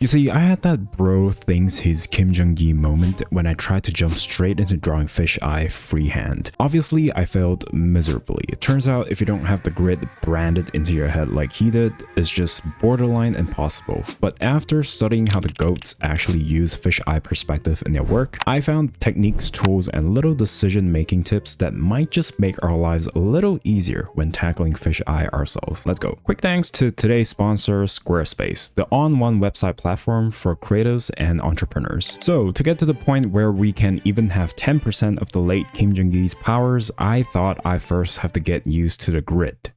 You see, I had that bro thinks he's Kim Jung Gi moment when I tried to jump straight into drawing fisheye freehand. Obviously, I failed miserably. It turns out if you don't have the grid branded into your head like he did, it's just borderline impossible. But after studying how the goats actually use fisheye perspective in their work, I found techniques, tools, and little decision-making tips that might just make our lives a little easier when tackling fisheye ourselves. Let's go. Quick thanks to today's sponsor, Squarespace, the all-in-one website platform for creatives and entrepreneurs. So to get to the point where we can even have 10% of the late Kim Jung Gi's powers, I thought I first have to get used to the grid.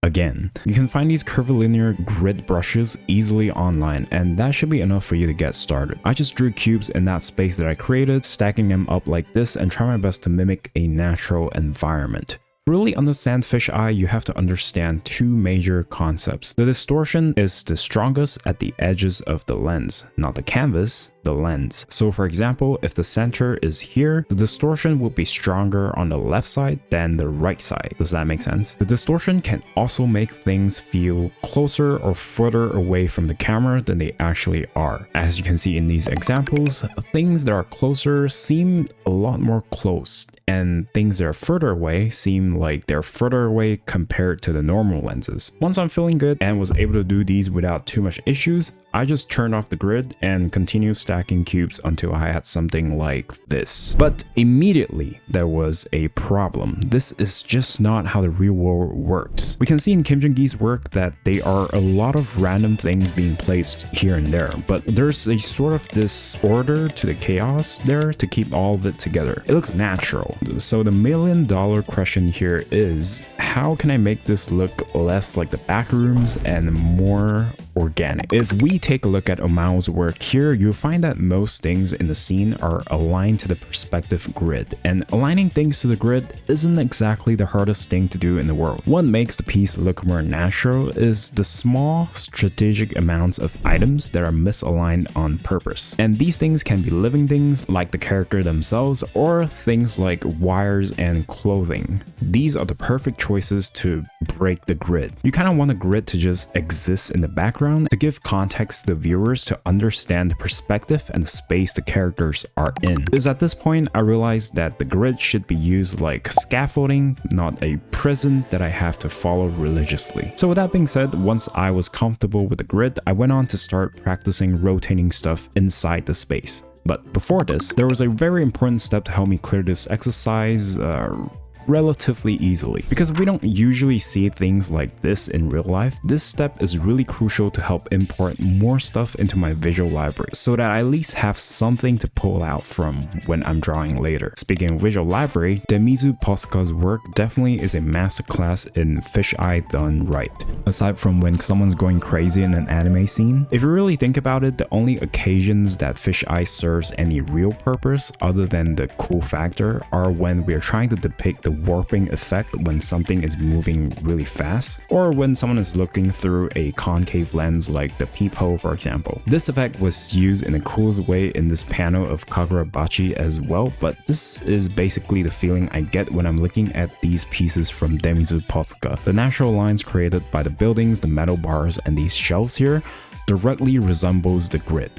Again, you can find these curvilinear grid brushes easily online, and that should be enough for you to get started. I just drew cubes in that space that I created, stacking them up like this and try my best to mimic a natural environment. To really understand fisheye, you have to understand two major concepts. The distortion is the strongest at the edges of the lens, not the canvas, the lens. So for example, if the center is here, the distortion will be stronger on the left side than the right side. Does that make sense? The distortion can also make things feel closer or further away from the camera than they actually are. As you can see in these examples, things that are closer seem a lot more close, and things that are further away seem like they're further away compared to the normal lenses. Once I'm feeling good and was able to do these without too much issues, I just turned off the grid and continued stacking cubes until I had something like this. But immediately there was a problem. This is just not how the real world works. We can see in Kim Jung Gi's work that there are a lot of random things being placed here and there, but there's a sort of this order to the chaos there to keep all of it together. It looks natural. So the $1,000,000 question here is, how can I make this look less like the back rooms and more organic? If we take a look at Omao's work here, you'll find that most things in the scene are aligned to the perspective grid, and aligning things to the grid isn't exactly the hardest thing to do in the world. What makes the piece look more natural is the small strategic amounts of items that are misaligned on purpose. And these things can be living things like the character themselves, or things like wires and clothing. These are the perfect choices to break the grid. You kind of want the grid to just exist in the background to give context to the viewers to understand the perspective and the space the characters are in. Because at this point, I realized that the grid should be used like scaffolding, not a prison that I have to follow religiously. So with that being said, once I was comfortable with the grid, I went on to start practicing rotating stuff inside the space. But before this, there was a very important step to help me clear this exercise relatively easily. Because we don't usually see things like this in real life, this step is really crucial to help import more stuff into my visual library so that I at least have something to pull out from when I'm drawing later. Speaking of visual library, Demizu Posuka's work definitely is a masterclass in fisheye done right. Aside from when someone's going crazy in an anime scene, if you really think about it, the only occasions that fisheye serves any real purpose other than the cool factor are when we are trying to depict the warping effect when something is moving really fast, or when someone is looking through a concave lens like the peephole, for example. This effect was used in the coolest way in this panel of Kagurabachi as well, but this is basically the feeling I get when I'm looking at these pieces from Demizu Posuka. The natural lines created by the buildings, the metal bars, and these shelves here directly resembles the grid.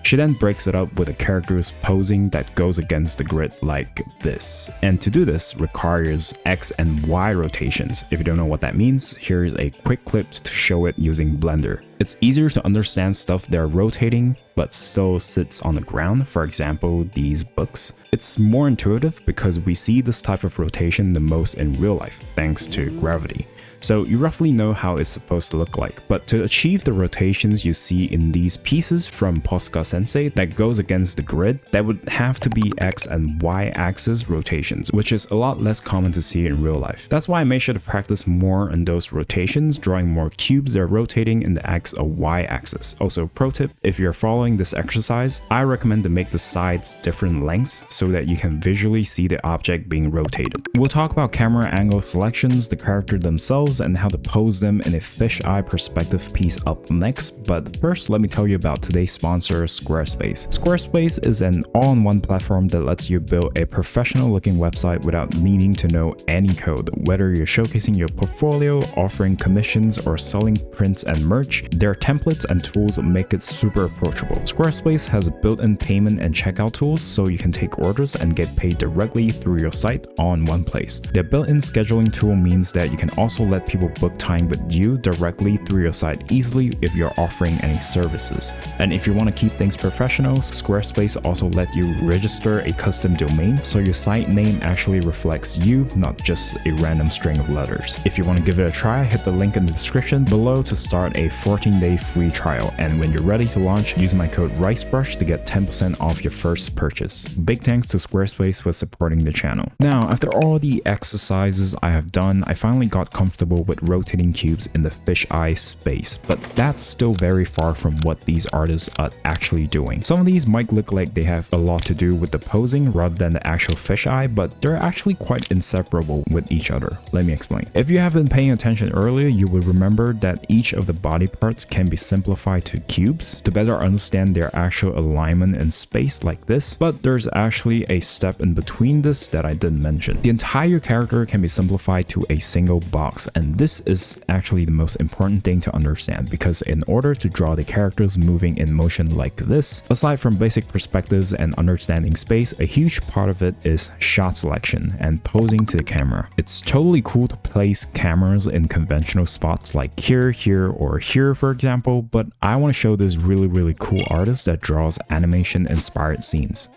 She then breaks it up with a character's posing that goes against the grid like this. And to do this requires X and Y rotations. If you don't know what that means, here's a quick clip to show it using Blender. It's easier to understand stuff they're rotating but still sits on the ground, for example these books. It's more intuitive because we see this type of rotation the most in real life, thanks to gravity. So you roughly know how it's supposed to look like, but to achieve the rotations you see in these pieces from Posuka Sensei that goes against the grid, that would have to be X and Y axis rotations, which is a lot less common to see in real life. That's why I made sure to practice more on those rotations, drawing more cubes that are rotating in the X or Y axis. Also, pro tip, if you're following this exercise, I recommend to make the sides different lengths so that you can visually see the object being rotated. We'll talk about camera angle selections, the character themselves, details and how to pose them in a fisheye perspective piece up next, but first let me tell you about today's sponsor, Squarespace. Squarespace is an all-in-one platform that lets you build a professional-looking website without needing to know any code. Whether you're showcasing your portfolio, offering commissions, or selling prints and merch, their templates and tools make it super approachable. Squarespace has built-in payment and checkout tools so you can take orders and get paid directly through your site all in one place. Their built-in scheduling tool means that you can also let people book time with you directly through your site easily if you're offering any services. And if you want to keep things professional, Squarespace also let you register a custom domain so your site name actually reflects you, not just a random string of letters. If you want to give it a try, hit the link in the description below to start a 14-day free trial. And when you're ready to launch, use my code RICEBRUSH to get 10% off your first purchase. Big thanks to Squarespace for supporting the channel. Now, after all the exercises I have done, I finally got comfortable with rotating cubes in the fisheye space, but that's still very far from what these artists are actually doing. Some of these might look like they have a lot to do with the posing rather than the actual fisheye, but they're actually quite inseparable with each other. Let me explain. If you have been paying attention earlier, you will remember that each of the body parts can be simplified to cubes to better understand their actual alignment in space like this, but there's actually a step in between this that I didn't mention. The entire character can be simplified to a single box, and this is actually the most important thing to understand, because in order to draw the characters moving in motion like this, aside from basic perspectives and understanding space, a huge part of it is shot selection and posing to the camera. It's totally cool to place cameras in conventional spots like here, or here for example, but I want to show this really cool artist that draws animation inspired scenes.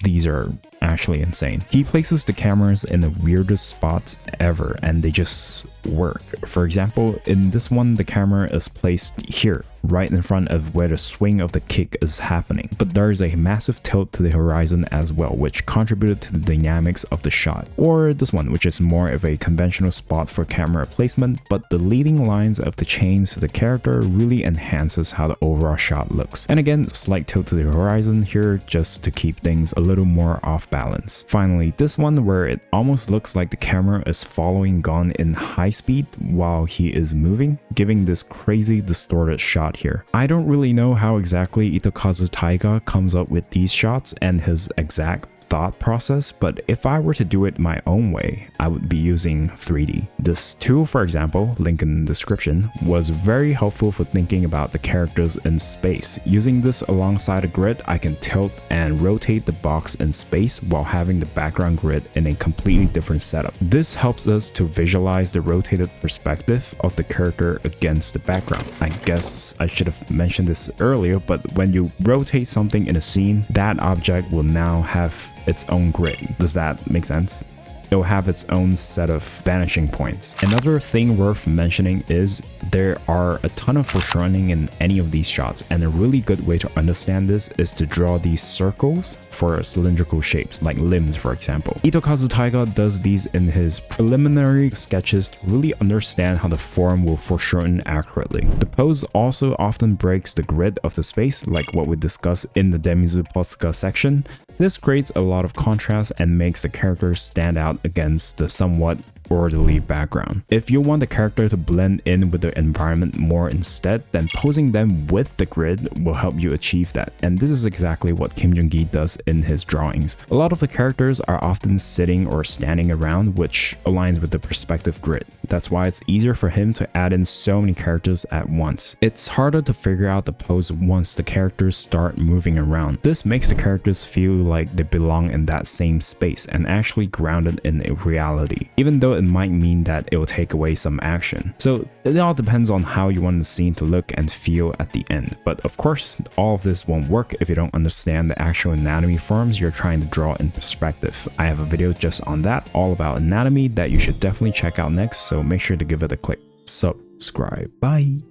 These are actually insane. He places the cameras in the weirdest spots ever and they just work. For example, in this one, the camera is placed here, right in front of where the swing of the kick is happening. But there is a massive tilt to the horizon as well, which contributed to the dynamics of the shot. Or this one, which is more of a conventional spot for camera placement, but the leading lines of the chains to the character really enhances how the overall shot looks. And again, slight tilt to the horizon here just to keep things a little more off balance. Finally, this one where it almost looks like the camera is following Gon in high speed while he is moving, giving this crazy distorted shot here. I don't really know how exactly Itokazu Taiga comes up with these shots and his exact thought process, but if I were to do it my own way, I would be using 3D. This tool, for example, link in the description, was very helpful for thinking about the characters in space. Using this alongside a grid, I can tilt and rotate the box in space while having the background grid in a completely different setup. This helps us to visualize the rotated perspective of the character against the background. I guess I should have mentioned this earlier, but when you rotate something in a scene, that object will now have its own grid. Does that make sense? It'll have its own set of vanishing points. Another thing worth mentioning is there are a ton of foreshortening in any of these shots, and a really good way to understand this is to draw these circles for cylindrical shapes, like limbs for example. Itokazu Taiga does these in his preliminary sketches to really understand how the form will foreshorten accurately. The pose also often breaks the grid of the space, like what we discussed in the Demizu Posuka section. This creates a lot of contrast and makes the characters stand out against the somewhat orderly background. If you want the character to blend in with the environment more instead, then posing them with the grid will help you achieve that. And this is exactly what Kim Jung Gi does in his drawings. A lot of the characters are often sitting or standing around, which aligns with the perspective grid. That's why it's easier for him to add in so many characters at once. It's harder to figure out the pose once the characters start moving around. This makes the characters feel like they belong in that same space and actually grounded in a reality, even though it might mean that it will take away some action. So it all depends on how you want the scene to look and feel at the end. But of course, all of this won't work if you don't understand the actual anatomy forms you're trying to draw in perspective. I have a video just on that, all about anatomy, that you should definitely check out next, so make sure to give it a click. Subscribe. Bye.